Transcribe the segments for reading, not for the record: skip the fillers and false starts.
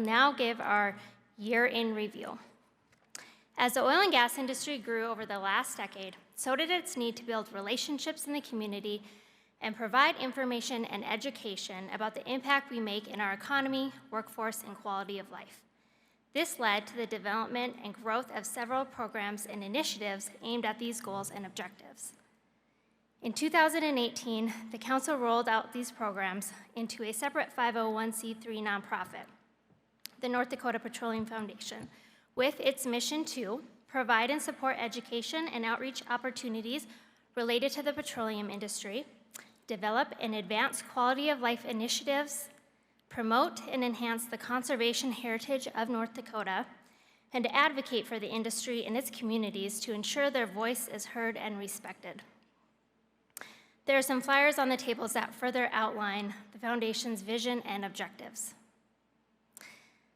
now give our year in review. As the oil and gas industry grew over the last decade, so did its need to build relationships in the community and provide information and education about the impact we make in our economy, workforce, and quality of life. This led to the development and growth of several programs and initiatives aimed at these goals and objectives. In 2018, the Council rolled out these programs into a separate 501c3 nonprofit, the North Dakota Petroleum Foundation, with its mission to provide and support education and outreach opportunities related to the petroleum industry, develop and advance quality of life initiatives, promote and enhance the conservation heritage of North Dakota, and to advocate for the industry and its communities to ensure their voice is heard and respected. There are some flyers on the tables that further outline the Foundation's vision and objectives.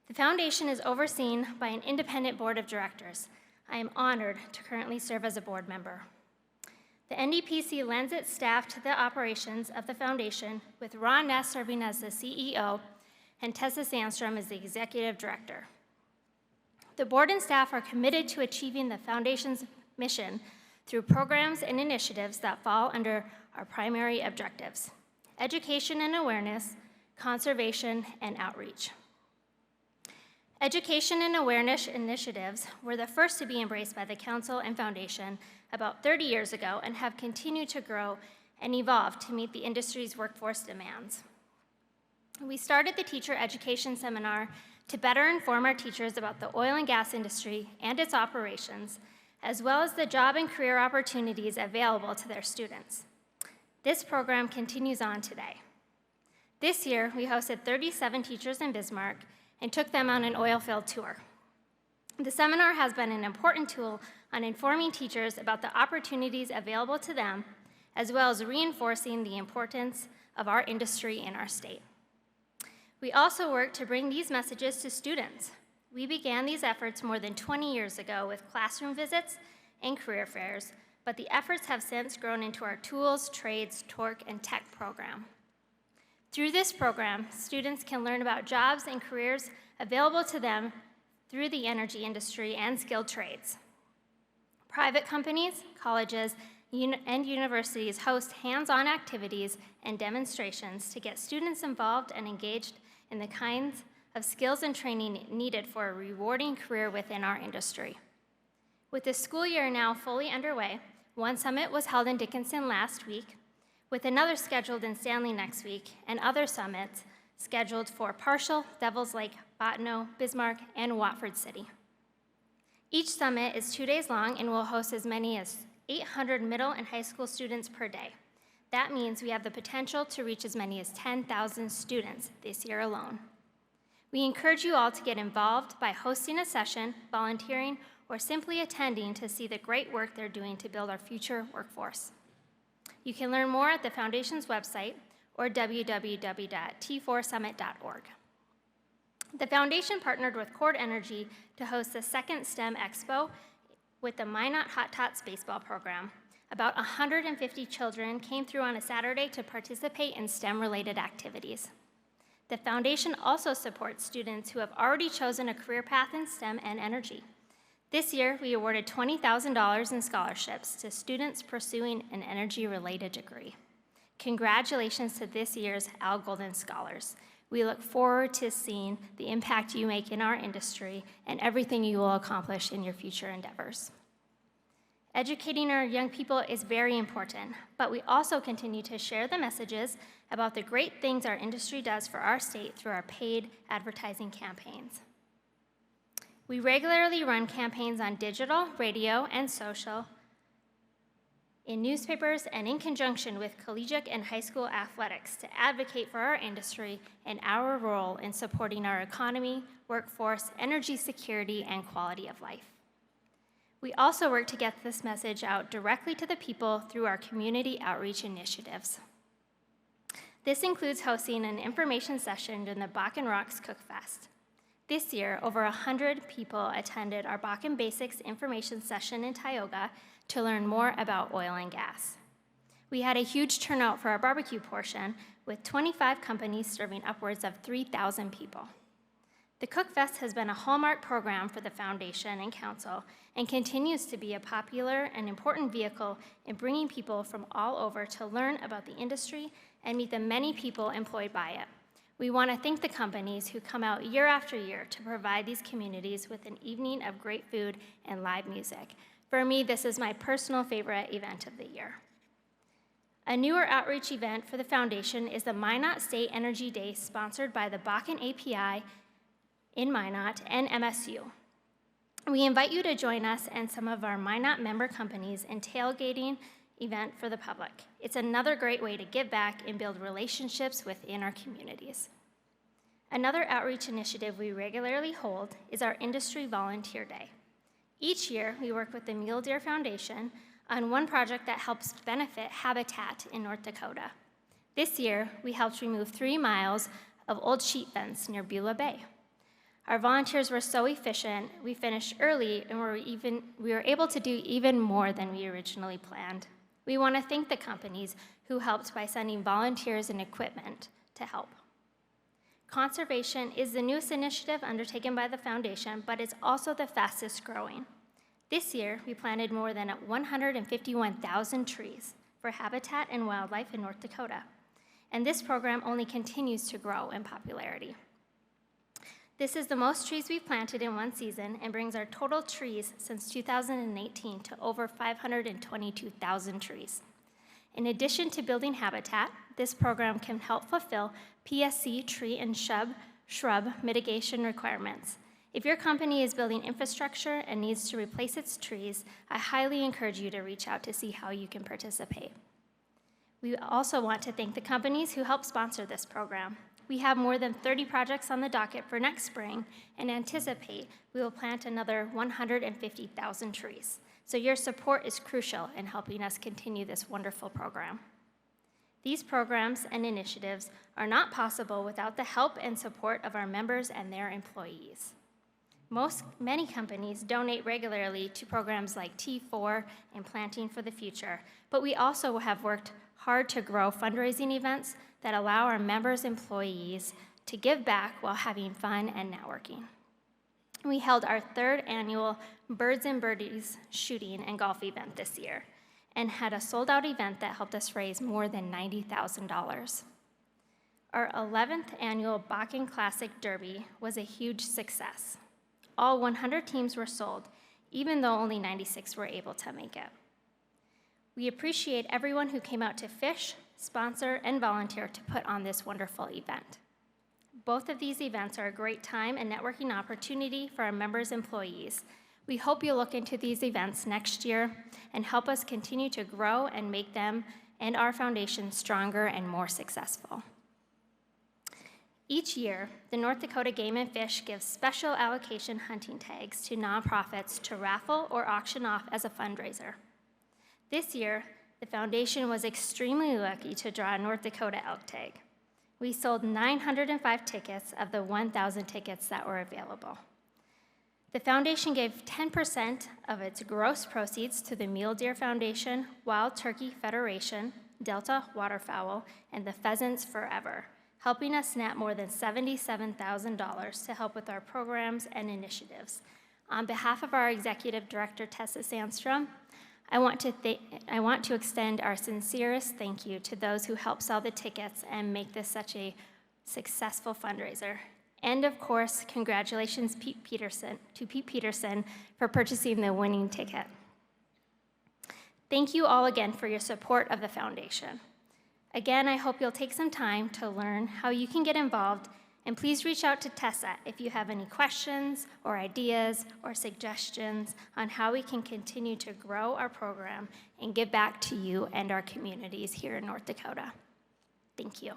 The Foundation is overseen by an independent board of directors. I am honored to currently serve as a board member. The NDPC lends its staff to the operations of the Foundation, with Ron Ness serving as the CEO and Tessa Sandstrom as the executive director. The board and staff are committed to achieving the Foundation's mission through programs and initiatives that fall under our primary objectives: education and awareness, conservation, and outreach. Education and awareness initiatives were the first to be embraced by the Council and Foundation about 30 years ago and have continued to grow and evolve to meet the industry's workforce demands. We started the Teacher Education Seminar to better inform our teachers about the oil and gas industry and its operations, as well as the job and career opportunities available to their students. This program continues on today. This year, we hosted 37 teachers in Bismarck and took them on an oil field tour. The seminar has been an important tool on informing teachers about the opportunities available to them, as well as reinforcing the importance of our industry in our state. We also work to bring these messages to students. We began these efforts more than 20 years ago with classroom visits and career fairs, but the efforts have since grown into our Tools, Trades, Torque, and Tech program. Through this program, students can learn about jobs and careers available to them through the energy industry and skilled trades. Private companies, colleges, and universities host hands-on activities and demonstrations to get students involved and engaged in the kinds of skills and training needed for a rewarding career within our industry. With the school year now fully underway, one summit was held in Dickinson last week, with another scheduled in Stanley next week, and other summits scheduled for Parshall, Devils Lake, Bottineau, Bismarck, and Watford City. Each summit is 2 days long and will host as many as 800 middle and high school students per day. That means we have the potential to reach as many as 10,000 students this year alone. We encourage you all to get involved by hosting a session, volunteering, or simply attending to see the great work they're doing to build our future workforce. You can learn more at the Foundation's website or www.t4summit.org. The Foundation partnered with Cord Energy to host the second STEM Expo with the Minot Hot Tots baseball program. About 150 children came through on a Saturday to participate in STEM-related activities. The Foundation also supports students who have already chosen a career path in STEM and energy. This year, we awarded $20,000 in scholarships to students pursuing an energy-related degree. Congratulations to this year's Al Golden Scholars. We look forward to seeing the impact you make in our industry and everything you will accomplish in your future endeavors. Educating our young people is very important, but we also continue to share the messages about the great things our industry does for our state through our paid advertising campaigns. We regularly run campaigns on digital, radio, and social, in newspapers, and in conjunction with collegiate and high school athletics to advocate for our industry and our role in supporting our economy, workforce, energy security, and quality of life. We also work to get this message out directly to the people through our community outreach initiatives. This includes hosting an information session during the Bakken Rocks Cook Fest. This year, over 100 people attended our Bakken Basics information session in Tioga to learn more about oil and gas. We had a huge turnout for our barbecue portion, with 25 companies serving upwards of 3,000 people. The Cook Fest has been a hallmark program for the Foundation and Council and continues to be a popular and important vehicle in bringing people from all over to learn about the industry and meet the many people employed by it. We want to thank the companies who come out year after year to provide these communities with an evening of great food and live music. For me, this is my personal favorite event of the year. A newer outreach event for the Foundation is the Minot State Energy Day, sponsored by the Bakken API in Minot and MSU. We invite you to join us and some of our Minot member companies in tailgating event for the public. It's another great way to give back and build relationships within our communities. Another outreach initiative we regularly hold is our Industry Volunteer Day. Each year, we work with the Mule Deer Foundation on one project that helps benefit habitat in North Dakota. This year, we helped remove 3 miles of old sheep fence near Beulah Bay. Our volunteers were so efficient, we finished early and we were able to do even more than we originally planned. We want to thank the companies who helped by sending volunteers and equipment to help. Conservation is the newest initiative undertaken by the Foundation, but it's also the fastest growing. This year, we planted more than 151,000 trees for habitat and wildlife in North Dakota, and this program only continues to grow in popularity. This is the most trees we've planted in one season and brings our total trees since 2018 to over 522,000 trees. In addition to building habitat, this program can help fulfill PSC tree and shrub mitigation requirements. If your company is building infrastructure and needs to replace its trees, I highly encourage you to reach out to see how you can participate. We also want to thank the companies who help sponsor this program. We have more than 30 projects on the docket for next spring and anticipate we will plant another 150,000 trees. So your support is crucial in helping us continue this wonderful program. These programs and initiatives are not possible without the help and support of our members and their employees. Many companies donate regularly to programs like T4 and Planting for the Future, but we also have worked hard to grow fundraising events that allow our members' employees to give back while having fun and networking. We held our 3rd annual Birds and Birdies shooting and golf event this year and had a sold-out event that helped us raise more than $90,000. Our 11th annual Bakken Classic Derby was a huge success. All 100 teams were sold, even though only 96 were able to make it. We appreciate everyone who came out to fish, sponsor, and volunteer to put on this wonderful event. Both of these events are a great time and networking opportunity for our members' employees. We hope you'll look into these events next year and help us continue to grow and make them and our foundation stronger and more successful. Each year, the North Dakota Game and Fish gives special allocation hunting tags to nonprofits to raffle or auction off as a fundraiser. This year, the Foundation was extremely lucky to draw a North Dakota elk tag. We sold 905 tickets of the 1,000 tickets that were available. The Foundation gave 10% of its gross proceeds to the Mule Deer Foundation, Wild Turkey Federation, Delta Waterfowl, and the Pheasants Forever, helping us net more than $77,000 to help with our programs and initiatives. On behalf of our Executive Director, Tessa Sandstrom, I want to extend our sincerest thank you to those who helped sell the tickets and make this such a successful fundraiser. And of course, congratulations to Pete Peterson for purchasing the winning ticket. Thank you all again for your support of the Foundation. Again, I hope you'll take some time to learn how you can get involved, and please reach out to Tessa if you have any questions or ideas or suggestions on how we can continue to grow our program and give back to you and our communities here in North Dakota. Thank you.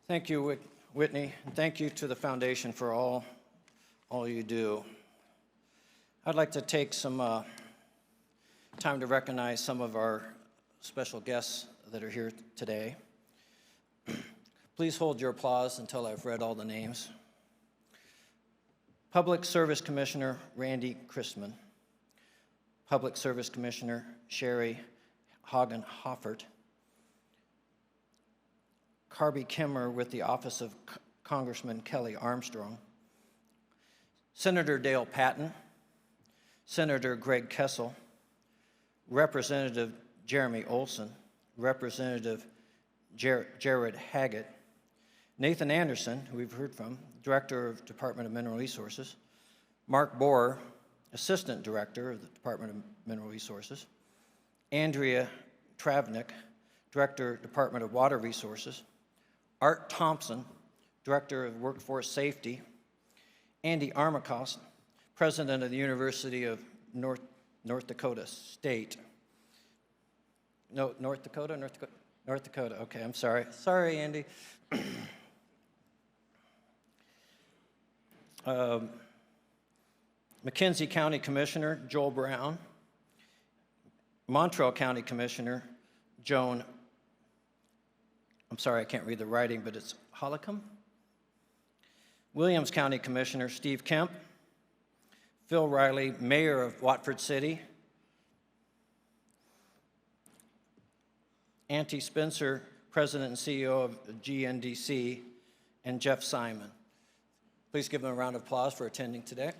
Thank you, Whitney, and thank you to the Foundation for all you do. I'd like to take some time to recognize some of our special guests that are here today. Please hold your applause until I've read all the names. Public Service Commissioner Randy Christman. Public Service Commissioner Sherry Hagen-Hoffert. Carby Kimmer with the Office of Congressman Kelly Armstrong. Senator Dale Patton. Senator Greg Kessel. Representative Jeremy Olson. Representative Jared Haggett. Nathan Anderson, who we've heard from, Director of Department of Mineral Resources. Mark Bohr, Assistant Director of the Department of Mineral Resources. Andrea Travnik, Director, Department of Water Resources. Art Thompson, Director of Workforce Safety. Andy Armacost, President of the University of North Dakota State. No, North Dakota, okay, I'm sorry. Sorry, Andy. McKenzie County Commissioner Joel Brown. Montreal County Commissioner Joan, I'm sorry, I can't read the writing, but it's Hollicum. Williams County Commissioner Steve Kemp. Phil Riley, Mayor of Watford City. Auntie Spencer, President and CEO of GNDC, and Jeff Simon. Please give them a round of applause for attending today.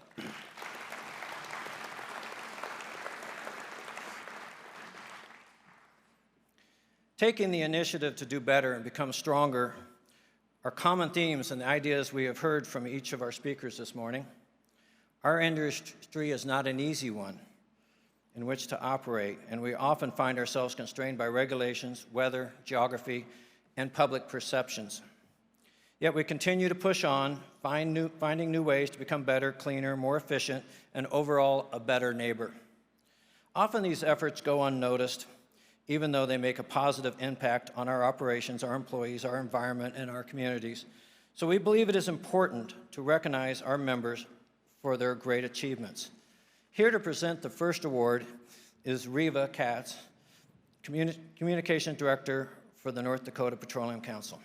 Taking the initiative to do better and become stronger are common themes and ideas we have heard from each of our speakers this morning. Our industry is not an easy one in which to operate, and we often find ourselves constrained by regulations, weather, geography, and public perceptions. Yet we continue to push on, finding new ways to become better, cleaner, more efficient, and overall a better neighbor. Often these efforts go unnoticed, even though they make a positive impact on our operations, our employees, our environment, and our communities. So we believe it is important to recognize our members for their great achievements. Here to present the first award is Reva Katz, Communication Director for the North Dakota Petroleum Council.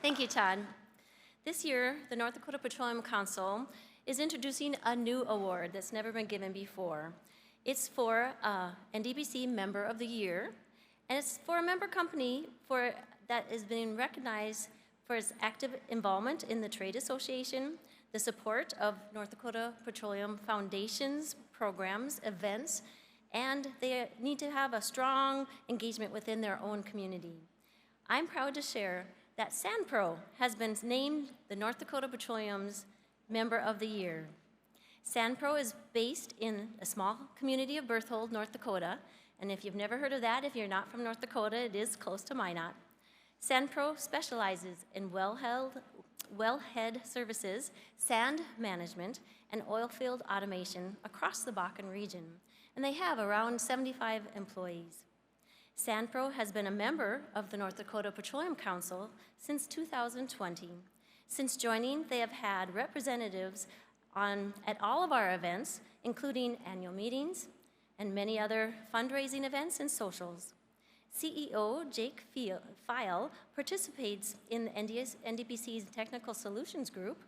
Thank you, Todd. This year, the North Dakota Petroleum Council is introducing a new award that's never been given before. It's for NDPC Member of the Year, and it's for a member company that is being recognized for its active involvement in the trade association, the support of North Dakota Petroleum Foundation's programs, events, and they need to have a strong engagement within their own community. I'm proud to share that SandPro has been named the North Dakota Petroleum's Member of the Year. SandPro is based in a small community of Berthold, North Dakota, and if you've never heard of that, if you're not from North Dakota, it is close to Minot. SandPro specializes in wellhead services, sand management, and oil field automation across the Bakken region, and they have around 75 employees. SandPro has been a member of the North Dakota Petroleum Council since 2020. Since joining, they have had representatives at all of our events, including annual meetings and many other fundraising events and socials. CEO Jake Feil participates in the NDPC's Technical Solutions Group,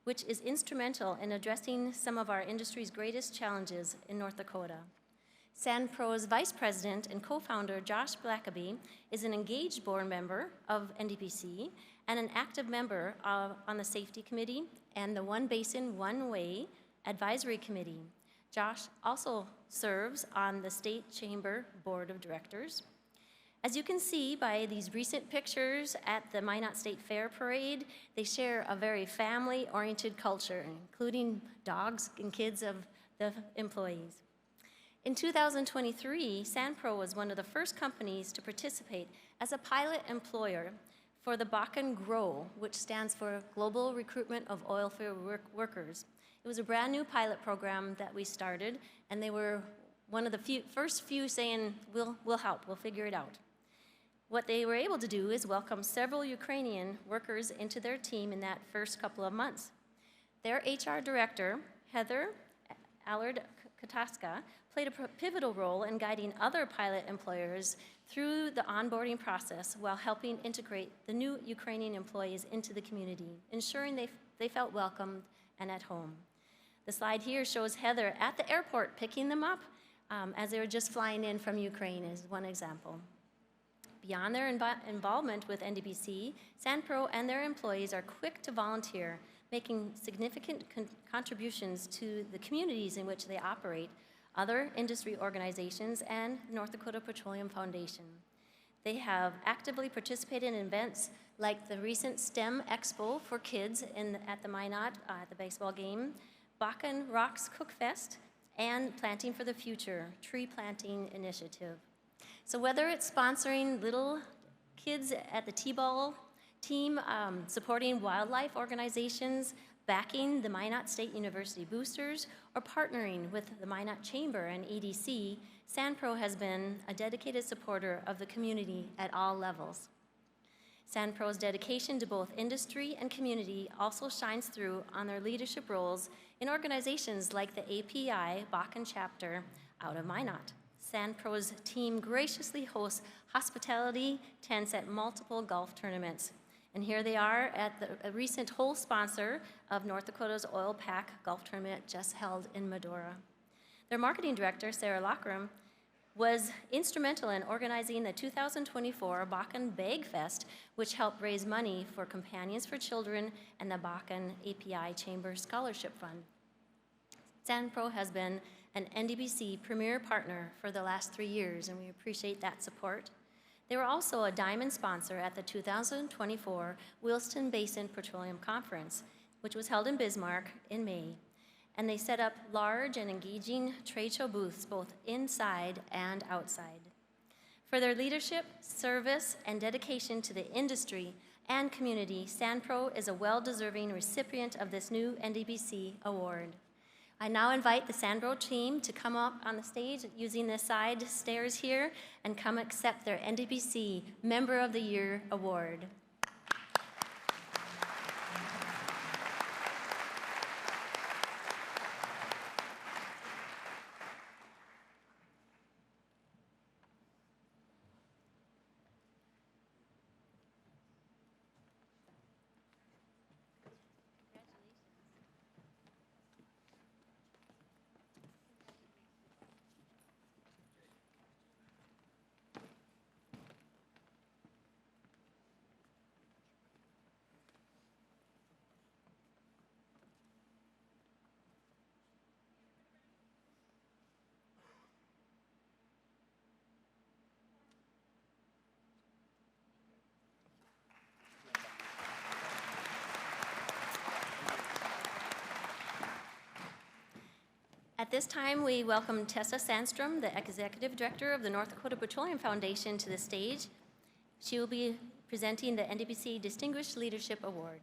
which is instrumental in addressing some of our industry's greatest challenges in North Dakota. SandPro's Vice President and co-founder Josh Blackaby is an engaged board member of NDPC and an active member on the Safety Committee and the One Basin, One Way Advisory Committee. Josh also serves on the State Chamber Board of Directors. As you can see by these recent pictures at the Minot State Fair Parade, they share a very family-oriented culture, including dogs and kids of the employees. In 2023, SandPro was one of the first companies to participate as a pilot employer for the Bakken GROW, which stands for Global Recruitment of Oilfield Workers. It was a brand new pilot program that we started, and they were one of the first few saying, we'll help, we'll figure it out. What they were able to do is welcome several Ukrainian workers into their team in that first couple of months. Their HR director, Heather Allard Kataska played a pivotal role in guiding other pilot employers through the onboarding process while helping integrate the new Ukrainian employees into the community, ensuring they felt welcomed and at home. The slide here shows Heather at the airport picking them up as they were just flying in from Ukraine as one example. Beyond their involvement with NDPC, SANPRO and their employees are quick to volunteer, making significant contributions to the communities in which they operate, other industry organizations, and North Dakota Petroleum Foundation. They have actively participated in events like the recent STEM Expo for kids at the Minot at the baseball game, Bakken Rocks Cook Fest, and Planting for the Future, tree planting initiative. So whether it's sponsoring little kids at the T-ball team, supporting wildlife organizations, backing the Minot State University boosters, or partnering with the Minot Chamber and EDC, SANPRO has been a dedicated supporter of the community at all levels. SANPRO's dedication to both industry and community also shines through on their leadership roles in organizations like the API Bakken chapter out of Minot. SANPRO's team graciously hosts hospitality tents at multiple golf tournaments. And here they are at a recent whole sponsor of North Dakota's Oil Pack golf tournament just held in Medora. Their marketing director, Sarah Lockram, was instrumental in organizing the 2024 Bakken Bag Fest, which helped raise money for Companions for Children and the Bakken API Chamber Scholarship Fund. SANPRO has been an NDPC premier partner for the last 3 years, and we appreciate that support. They were also a diamond sponsor at the 2024 Williston Basin Petroleum Conference, which was held in Bismarck in May. And they set up large and engaging trade show booths both inside and outside. For their leadership, service, and dedication to the industry and community, SANPRO is a well-deserving recipient of this new NDPC award. I now invite the SANPRO team to come up on the stage using the side stairs here and come accept their NDPC Member of the Year award. At this time, we welcome Tessa Sandstrom, the Executive Director of the North Dakota Petroleum Foundation, to the stage. She will be presenting the NDPC Distinguished Leadership Award.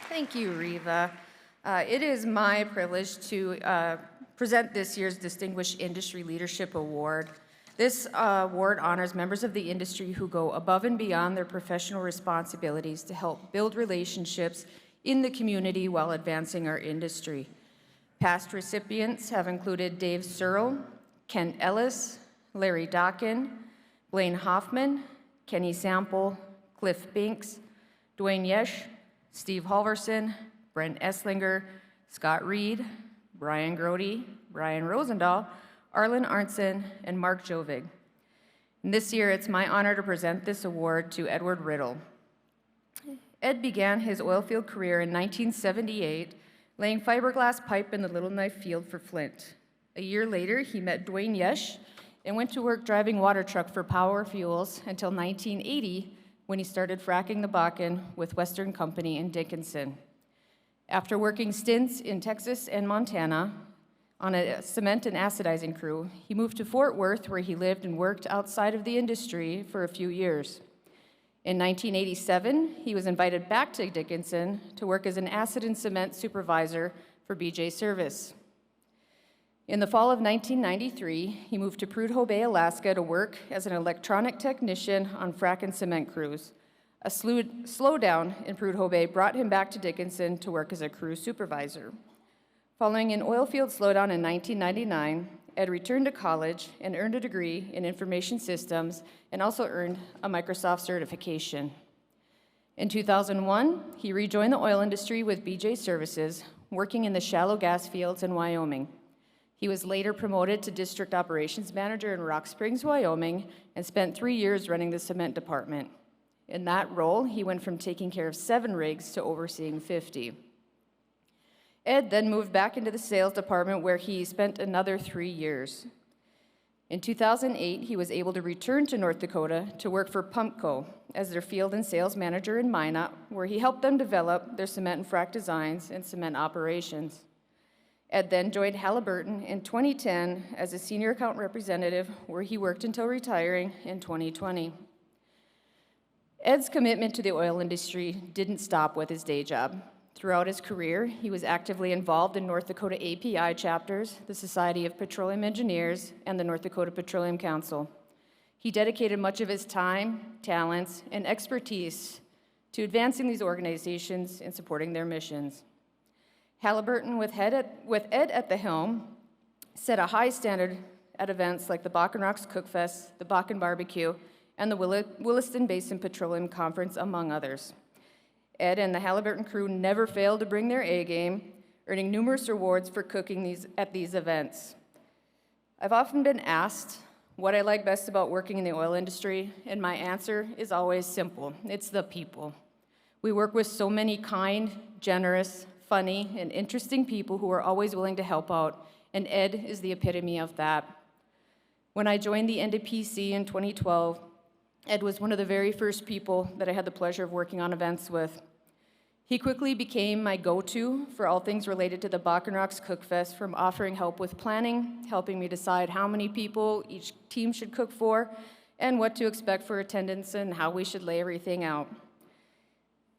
Thank you, Reva. It is my privilege to present this year's Distinguished Industry Leadership Award. This award honors members of the industry who go above and beyond their professional responsibilities to help build relationships in the community while advancing our industry. Past recipients have included Dave Searle, Kent Ellis, Larry Dockin, Blaine Hoffman, Kenny Sample, Cliff Binks, Dwayne Yesh, Steve Halverson, Brent Esslinger, Scott Reed, Brian Grody, Brian Rosendahl, Arlen Arntzen, and Mark Jovig. And this year, it's my honor to present this award to Edward Riddle. Ed began his oilfield career in 1978, laying fiberglass pipe in the Little Knife Field for Flint. A year later, he met Dwayne Yesh and went to work driving water truck for Power Fuels until 1980, when he started fracking the Bakken with Western Company in Dickinson. After working stints in Texas and Montana, on a cement and acidizing crew, he moved to Fort Worth, where he lived and worked outside of the industry for a few years. In 1987, he was invited back to Dickinson to work as an acid and cement supervisor for BJ Service. In the fall of 1993, he moved to Prudhoe Bay, Alaska to work as an electronic technician on frac and cement crews. A slowdown in Prudhoe Bay brought him back to Dickinson to work as a crew supervisor. Following an oil field slowdown in 1999, Ed returned to college and earned a degree in information systems and also earned a Microsoft certification. In 2001, he rejoined the oil industry with BJ Services, working in the shallow gas fields in Wyoming. He was later promoted to district operations manager in Rock Springs, Wyoming, and spent 3 years running the cement department. In that role, he went from taking care of 7 rigs to overseeing 50. Ed then moved back into the sales department where he spent another 3 years. In 2008, he was able to return to North Dakota to work for Pumpco as their field and sales manager in Minot, where he helped them develop their cement and frac designs and cement operations. Ed then joined Halliburton in 2010 as a senior account representative, where he worked until retiring in 2020. Ed's commitment to the oil industry didn't stop with his day job. Throughout his career, he was actively involved in North Dakota API chapters, the Society of Petroleum Engineers, and the North Dakota Petroleum Council. He dedicated much of his time, talents, and expertise to advancing these organizations and supporting their missions. Halliburton, with Ed at the helm, set a high standard at events like the Bakken Rocks Cookfest, the Bakken Barbecue, and the Williston Basin Petroleum Conference, among others. Ed and the Halliburton crew never failed to bring their A game, earning numerous awards for cooking at these events. I've often been asked what I like best about working in the oil industry, and my answer is always simple. It's the people. We work with so many kind, generous, funny, and interesting people who are always willing to help out, and Ed is the epitome of that. When I joined the NDPC in 2012, Ed was one of the very first people that I had the pleasure of working on events with. He quickly became my go-to for all things related to the Bakken Rocks Cookfest, from offering help with planning, helping me decide how many people each team should cook for, and what to expect for attendance and how we should lay everything out.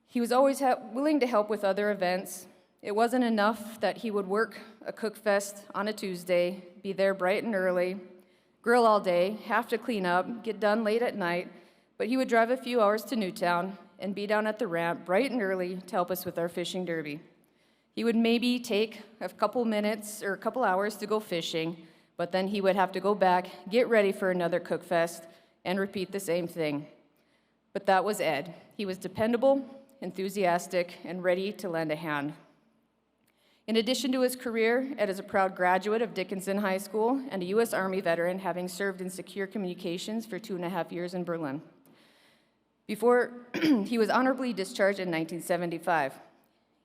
He was always willing to help with other events. It wasn't enough that he would work a Cookfest on a Tuesday, be there bright and early, grill all day, have to clean up, get done late at night, but he would drive a few hours to Newtown and be down at the ramp bright and early to help us with our fishing derby. He would maybe take a couple minutes or a couple hours to go fishing, but then he would have to go back, get ready for another Cookfest, and repeat the same thing. But that was Ed. He was dependable, enthusiastic, and ready to lend a hand. In addition to his career, Ed is a proud graduate of Dickinson High School and a U.S. Army veteran, having served in secure communications for 2.5 years in Berlin. Before he was honorably discharged in 1975.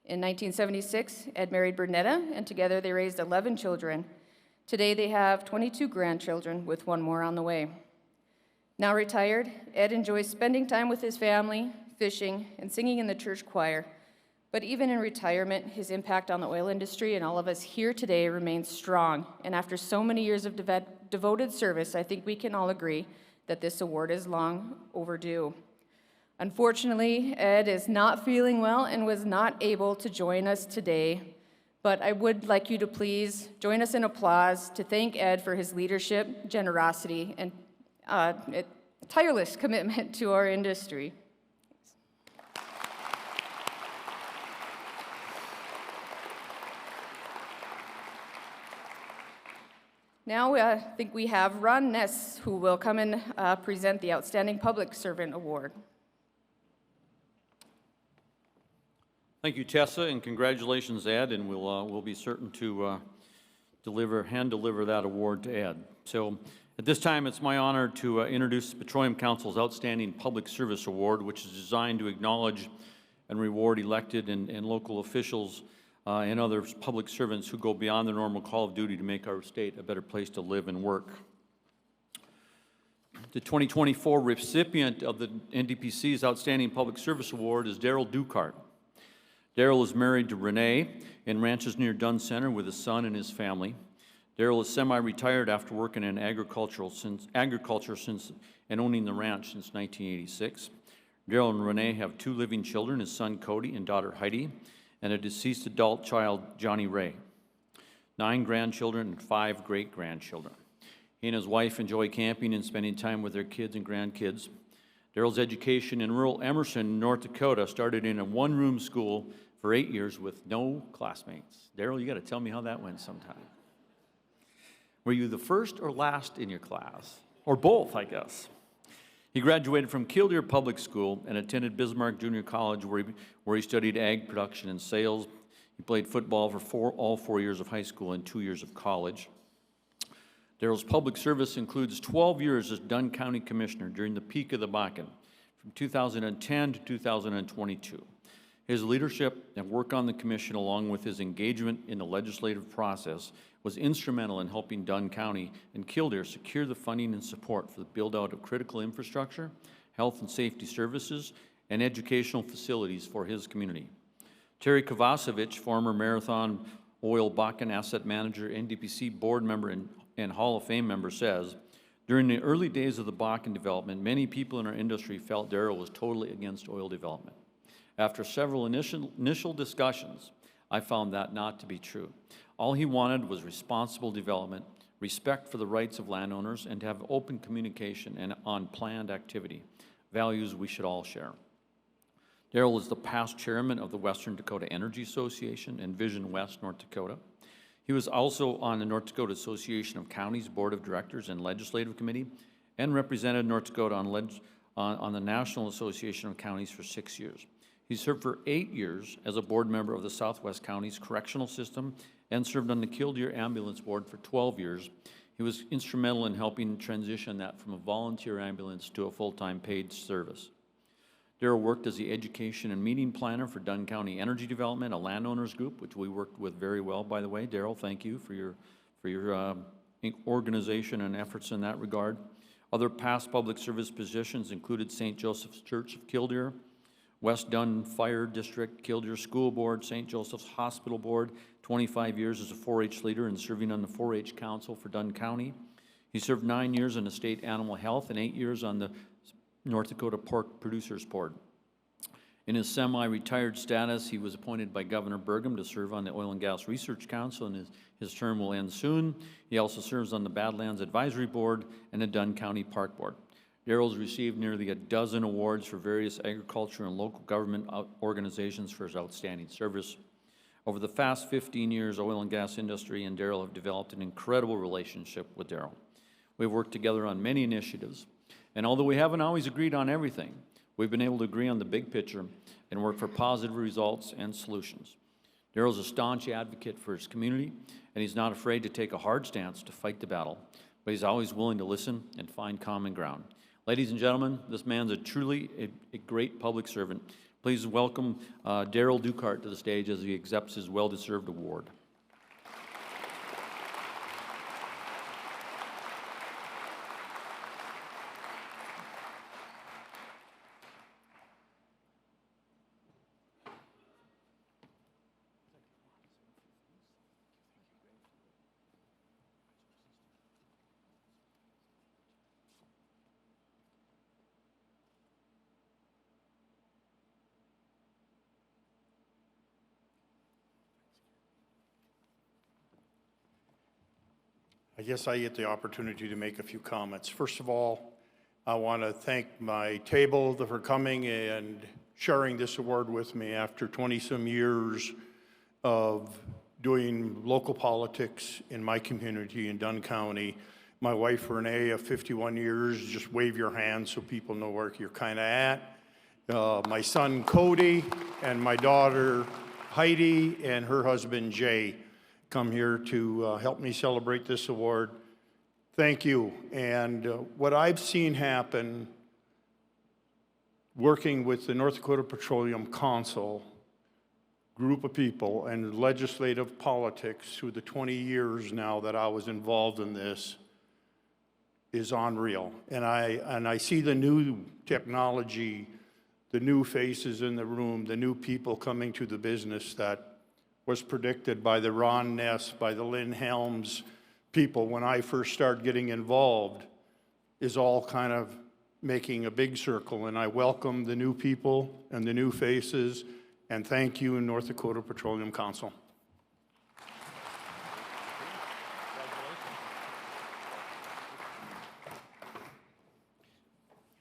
In 1976, Ed married Bernetta, and together they raised 11 children. Today they have 22 grandchildren, with one more on the way. Now retired, Ed enjoys spending time with his family, fishing, and singing in the church choir. But even in retirement, his impact on the oil industry and all of us here today remains strong. And after so many years of devoted service, I think we can all agree that this award is long overdue. Unfortunately, Ed is not feeling well and was not able to join us today. But I would like you to please join us in applause to thank Ed for his leadership, generosity, and tireless commitment to our industry. Now I think we have Ron Ness, who will come and present the Outstanding Public Servant Award. Thank you, Tessa, and congratulations, Ed, and we'll be certain to deliver that award to Ed. So at this time, it's my honor to introduce the Petroleum Council's Outstanding Public Service Award, which is designed to acknowledge and reward elected and local officials and other public servants who go beyond their normal call of duty to make our state a better place to live and work. The 2024 recipient of the NDPC's Outstanding Public Service Award is Daryl Ducart. Daryl is married to Renee and ranches near Dunn Center with his son and his family. Daryl is semi-retired after working in agriculture and owning the ranch since 1986. Daryl and Renee have 2 living children, his son Cody and daughter Heidi, and a deceased adult child, Johnny Ray. 9 grandchildren and 5 great-grandchildren. He and his wife enjoy camping and spending time with their kids and grandkids. Daryl's education in rural Emerson, North Dakota started in a one-room school for 8 years with no classmates. Daryl, you got to tell me how that went sometime. Were you the first or last in your class? Or both, I guess. He graduated from Killdeer Public School and attended Bismarck Junior College where he studied ag production and sales. He played football for all 4 years of high school and 2 years of college. Daryl's public service includes 12 years as Dunn County Commissioner during the peak of the Bakken, from 2010 to 2022. His leadership and work on the commission, along with his engagement in the legislative process, was instrumental in helping Dunn County and Killdeer secure the funding and support for the build-out of critical infrastructure, health and safety services, and educational facilities for his community. Terry Kovacevic, former Marathon Oil Bakken asset manager, NDPC board member, and Hall of Fame member, says, during the early days of the Bakken development, many people in our industry felt Daryl was totally against oil development. After several initial discussions, I found that not to be true. All he wanted was responsible development, respect for the rights of landowners, and to have open communication and on planned activity, values we should all share. Daryl is the past chairman of the Western Dakota Energy Association and Vision West, North Dakota. He was also on the North Dakota Association of Counties Board of Directors and Legislative Committee, and represented North Dakota on the National Association of Counties for 6 years. He served for 8 years as a board member of the Southwest Counties Correctional System and served on the Killdeer Ambulance Board for 12 years. He was instrumental in helping transition that from a volunteer ambulance to a full-time paid service. Daryl worked as the education and meeting planner for Dunn County Energy Development, a landowners group, which we worked with very well, by the way. Daryl, thank you for your organization and efforts in that regard. Other past public service positions included St. Joseph's Church of Killdeer, West Dunn Fire District, Killdeer School Board, St. Joseph's Hospital Board, 25 years as a 4-H leader and serving on the 4-H Council for Dunn County. He served 9 years on the State Animal Health and 8 years on the North Dakota Pork Producers Board. In his semi-retired status, he was appointed by Governor Burgum to serve on the Oil and Gas Research Council, and his term will end soon. He also serves on the Badlands Advisory Board and the Dunn County Park Board. Daryl's received nearly a dozen awards for various agriculture and local government organizations for his outstanding service. Over the past 15 years, oil and gas industry and Daryl have developed an incredible relationship with Daryl. We've worked together on many initiatives, and although we haven't always agreed on everything, we've been able to agree on the big picture and work for positive results and solutions. Daryl's a staunch advocate for his community, and he's not afraid to take a hard stance to fight the battle, but he's always willing to listen and find common ground. Ladies and gentlemen, this man's truly a great public servant. Please welcome Daryl Dukart to the stage as he accepts his well-deserved award. I guess I get the opportunity to make a few comments. First of all, I want to thank my table for coming and sharing this award with me after 20-some years of doing local politics in my community in Dunn County. My wife, Renee, of 51 years, just wave your hand so people know where you're kind of at. My son, Cody, and my daughter, Heidi, and her husband, Jay, come here to help me celebrate this award. Thank you. And what I've seen happen working with the North Dakota Petroleum Council group of people and legislative politics through the 20 years now that I was involved in this is unreal. And I see the new technology, the new faces in the room, the new people coming to the business that was predicted by the Ron Ness, by the Lynn Helms people when I first started getting involved, is all kind of making a big circle. And I welcome the new people and the new faces, and thank you, North Dakota Petroleum Council.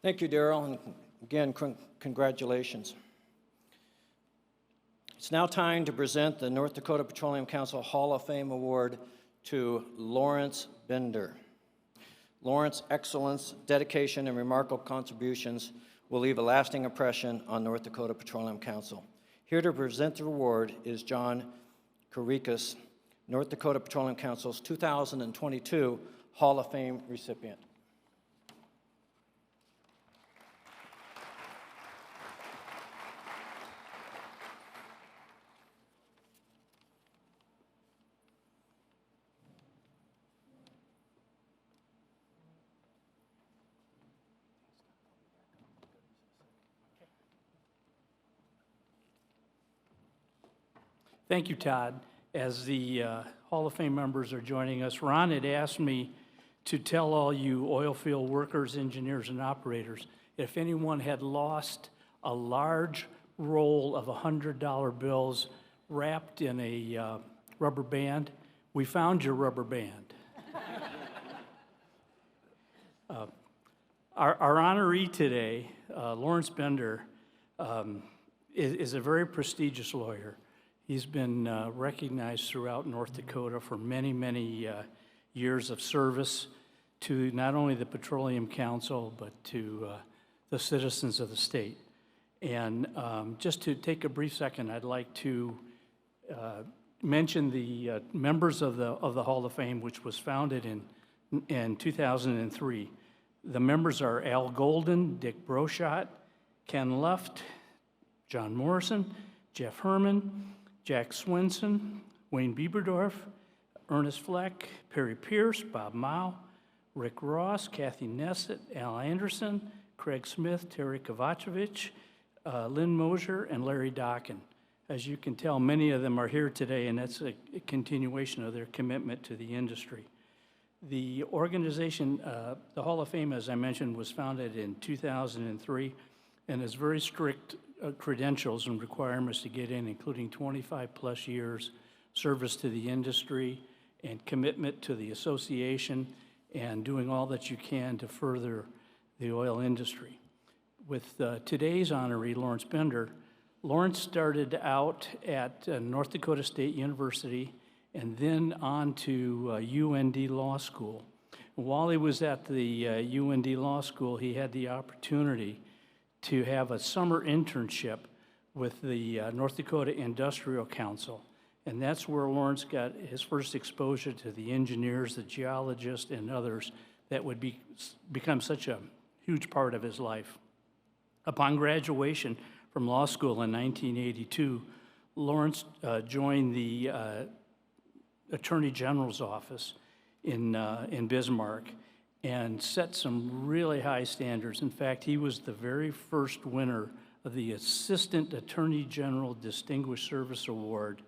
Thank you, Darrell, and again, congratulations. It's now time to present the North Dakota Petroleum Council Hall of Fame Award to Lawrence Bender. Lawrence's excellence, dedication, and remarkable contributions will leave a lasting impression on North Dakota Petroleum Council. Here to present the award is John Karikas, North Dakota Petroleum Council's 2022 Hall of Fame recipient. Thank you, Todd. As the Hall of Fame members are joining us, Ron had asked me to tell all you oil field workers, engineers, and operators, if anyone had lost a large roll of $100 bills wrapped in a rubber band, we found your rubber band. Our honoree today, Lawrence Bender, is a very prestigious lawyer. He's been recognized throughout North Dakota for many, many years of service to not only the Petroleum Council, but to the citizens of the state. And just to take a brief second, I'd like to mention the members of the Hall of Fame, which was founded in 2003. The members are Al Golden, Dick Broshot, Ken Luft, John Morrison, Jeff Herman, Jack Swinson, Wayne Bieberdorf, Ernest Fleck, Perry Pierce, Bob Mao, Rick Ross, Kathy Nessett, Al Anderson, Craig Smith, Terry Kovacevic, Lynn Mosier, and Larry Dockin. As you can tell, many of them are here today, and that's a continuation of their commitment to the industry. The organization, the Hall of Fame, as I mentioned, was founded in 2003 and has very strict credentials and requirements to get in, including 25-plus years service to the industry and commitment to the association and doing all that you can to further the oil industry. With today's honoree, Lawrence Bender, Lawrence started out at North Dakota State University and then on to UND Law School. And while he was at the UND Law School, he had the opportunity to have a summer internship with the North Dakota Industrial Council. And that's where Lawrence got his first exposure to the engineers, the geologists, and others that would become such a huge part of his life. Upon graduation from law school in 1982, Lawrence joined the Attorney General's office in Bismarck and set some really high standards. In fact, he was the very first winner of the Assistant Attorney General Distinguished Service Award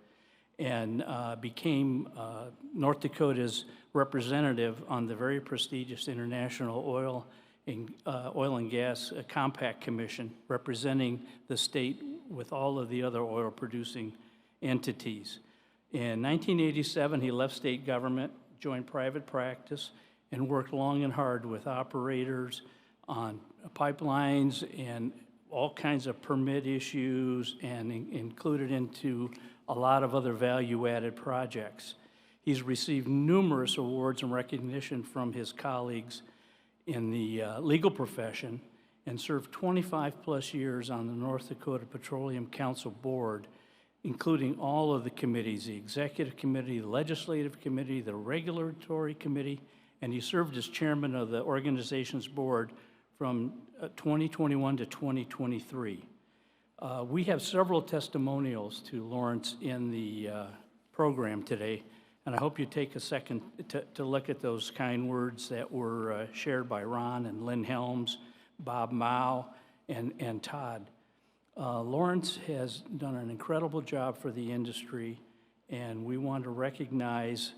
and became North Dakota's representative on the very prestigious International Oil and Gas Compact Commission, representing the state with all of the other oil-producing entities. In 1987, he left state government, joined private practice, and worked long and hard with operators on pipelines and all kinds of permit issues and included into a lot of other value-added projects. He's received numerous awards and recognition from his colleagues in the legal profession and served 25-plus years on the North Dakota Petroleum Council Board, including all of the committees, the Executive Committee, the Legislative Committee, the Regulatory Committee, and he served as chairman of the organization's board from 2021 to 2023. We have several testimonials to Lawrence in the program today, and I hope you take a second to look at those kind words that were shared by Ron and Lynn Helms, Bob Mao, and Todd. Lawrence has done an incredible job for the industry, and we want to recognize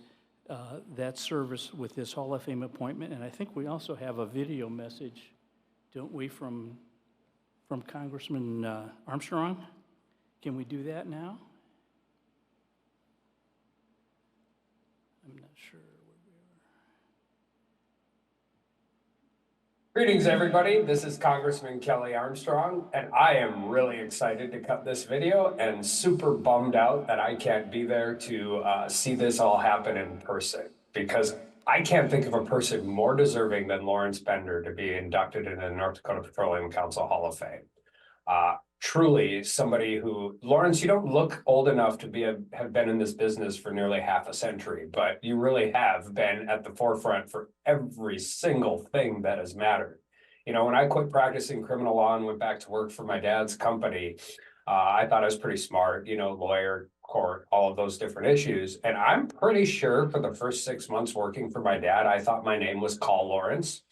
that service with this Hall of Fame appointment. And I think we also have a video message, don't we, from Congressman Armstrong? Can we do that now? I'm not sure where we Greetings, everybody. This is Congressman Kelly Armstrong, and I am really excited to cut this video and super bummed out that I can't be there to see this all happen in person, because I can't think of a person more deserving than Lawrence Bender to be inducted into the North Dakota Petroleum Council Hall of Fame. Truly somebody who, Lawrence, you don't look old enough to have been in this business for nearly half a century, but you really have been at the forefront for every single thing that has mattered. You know, when I quit practicing criminal law and went back to work for my dad's company, I thought I was pretty smart, you know, lawyer, court, all of those different issues. And I'm pretty sure for the first 6 months working for my dad, I thought my name was Call Lawrence.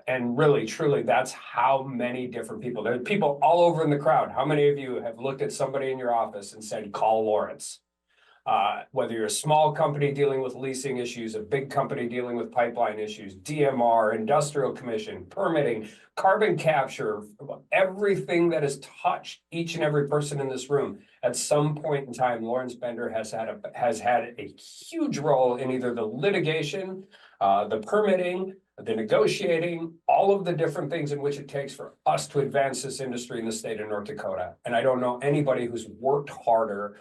And really, truly, that's how many different people, there's people all over in the crowd. How many of you have looked at somebody in your office and said, call Lawrence? Whether you're a small company dealing with leasing issues, a big company dealing with pipeline issues, DMR, industrial commission, permitting, carbon capture, everything that has touched each and every person in this room, at some point in time, Lawrence Bender has had a huge role in either the litigation, the permitting, the negotiating, all of the different things in which it takes for us to advance this industry in the state of North Dakota. And I don't know anybody who's worked harder,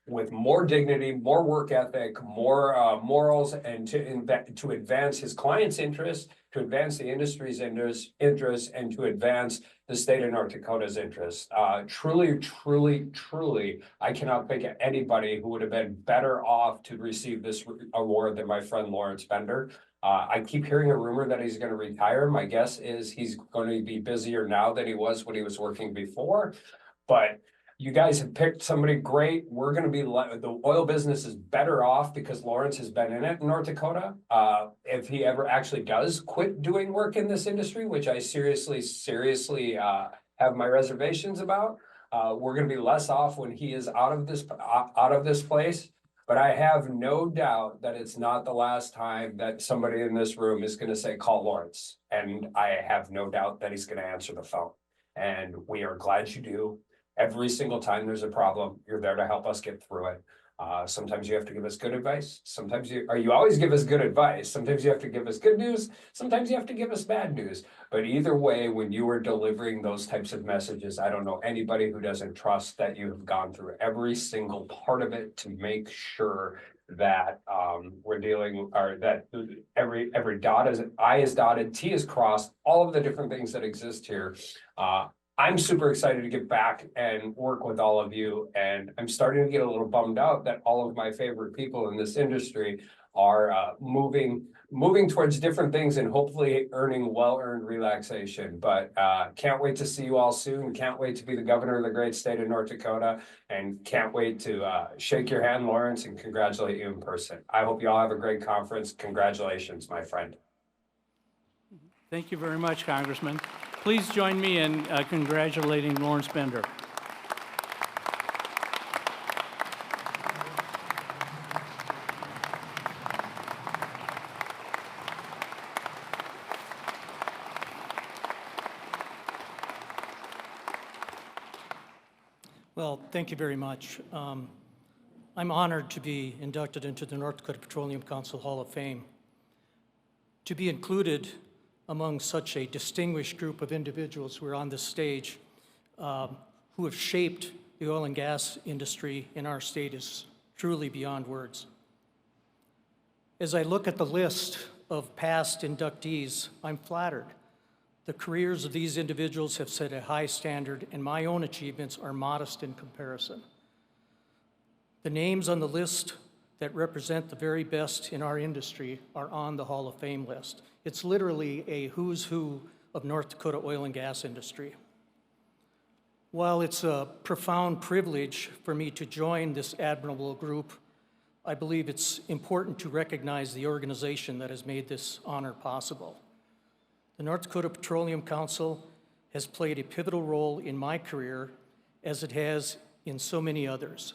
with more dignity, more work ethic, more morals, and to advance his clients' interests, to advance the industry's interests, and to advance the state of North Dakota's interests. Truly, truly, truly, I cannot think of anybody who would have been better off to receive this award than my friend Lawrence Bender. I keep hearing a rumor that he's going to retire. My guess is he's going to be busier now than he was when he was working before. But you guys have picked somebody great. We're going to be, the oil business is better off because Lawrence has been in it in North Dakota. If he ever actually does quit doing work in this industry, which I seriously have my reservations about, we're going to be less off when he is out of this place. But I have no doubt that it's not the last time that somebody in this room is going to say, call Lawrence. And I have no doubt that he's going to answer the phone. And we are glad you do. Every single time there's a problem, you're there to help us get through it. Sometimes you have to give us good advice. You always give us good advice. Sometimes you have to give us good news. Sometimes you have to give us bad news. But either way, when you are delivering those types of messages, I don't know anybody who doesn't trust that you have gone through every single part of it to make sure that we're dealing, or that every I is dotted, T is crossed, all of the different things that exist here. I'm super excited to get back and work with all of you. And I'm starting to get a little bummed out that all of my favorite people in this industry are moving towards different things and hopefully earning well-earned relaxation. But can't wait to see you all soon. Can't wait to be the governor of the great state of North Dakota. And can't wait to shake your hand, Lawrence, and congratulate you in person. I hope you all have a great conference. Congratulations, my friend. Thank you very much, Congressman. Please join me in congratulating Lawrence Bender. Well, thank you very much. I'm honored to be inducted into the North Dakota Petroleum Council Hall of Fame. To be included among such a distinguished group of individuals who are on this stage, who have shaped the oil and gas industry in our state, is truly beyond words. As I look at the list of past inductees, I'm flattered. The careers of these individuals have set a high standard, and my own achievements are modest in comparison. The names on the list that represent the very best in our industry are on the Hall of Fame list. It's literally a who's who of North Dakota oil and gas industry. While it's a profound privilege for me to join this admirable group, I believe it's important to recognize the organization that has made this honor possible. The North Dakota Petroleum Council has played a pivotal role in my career, as it has in so many others.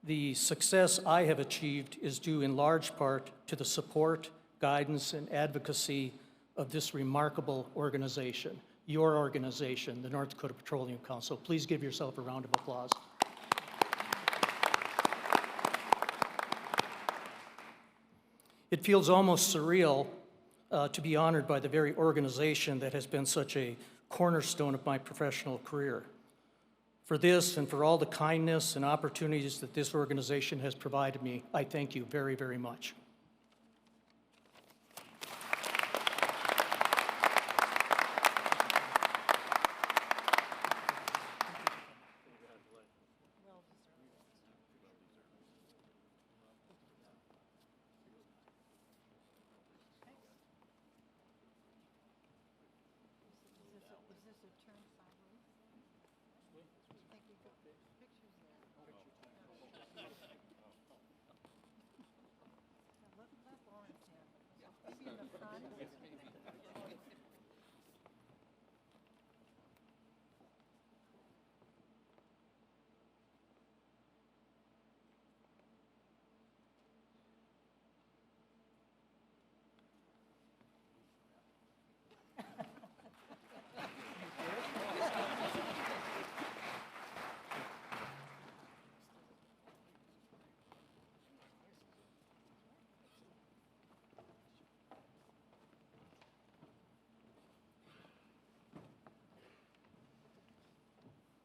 The success I have achieved is due in large part to the support, guidance, and advocacy of this remarkable organization, your organization, the North Dakota Petroleum Council. Please give yourself a round of applause. It feels almost surreal to be honored by the very organization that has been such a cornerstone of my professional career. For this and for all the kindness and opportunities that this organization has provided me, I thank you very, very much.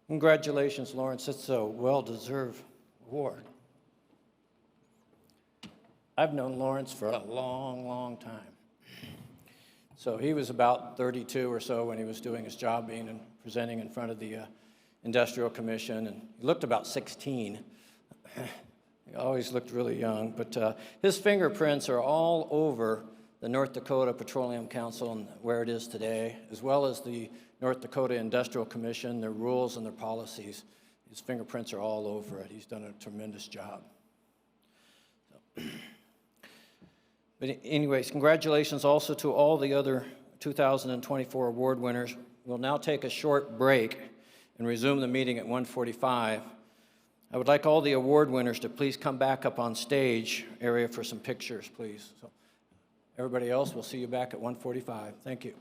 Congratulations, Lawrence. It's a well-deserved award. I've known Lawrence for a long, long time. So he was about 32 or so when he was doing his job being and presenting in front of the Industrial Commission, and he looked about 16. He always looked really young, but his fingerprints are all over the North Dakota Petroleum Council and where it is today, as well as the North Dakota Industrial Commission, their rules and their policies. His fingerprints are all over it. He's done a tremendous job. So. But anyways, congratulations also to all the other 2024 award winners. We'll now take a short break and resume the meeting at 1:45. I would like all the award winners to please come back up on stage area for some pictures, please. So everybody else, we'll see you back at 1:45. Thank you.